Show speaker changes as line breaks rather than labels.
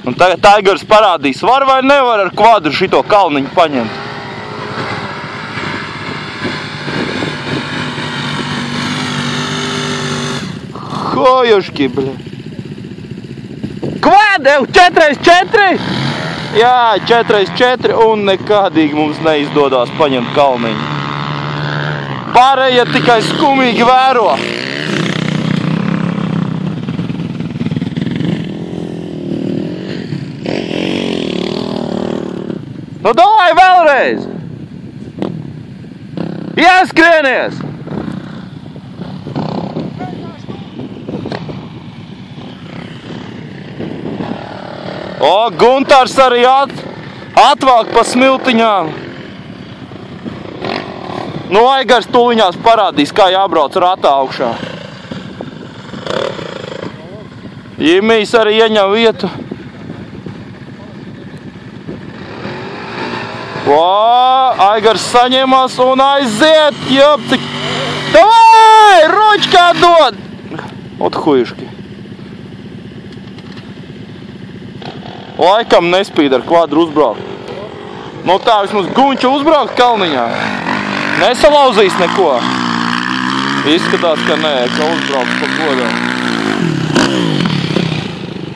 Un tagad Taigars parādīs, var vai nevar ar kvadru šito kalniņu paņemt. Hojuški, bļa. Kvadru, 4x4? Jā, 4x4 un nekādīgi mums neizdodās paņemt kalniņu. Pārējie tikai skumīgi vēro. Nu, davai vēlreiz! Ieskrienies! O, Guntars arī atvelk pa smiltiņām. Nu, Aigars tuliņās parādīs, kā jābrauc ratā augšā. Jimijs arī ieņem vietu. Aigars saņemās un aiziet, jop, cik... Davai, ročkā dod! Ot hujuški. Laikam nespīd ar kvadru uzbraukt. Nu tā, vismaz Gunču uzbraukt kalniņā. Nesalauzīs neko. Izskatās, ka nē, ka uzbrauks pa godam.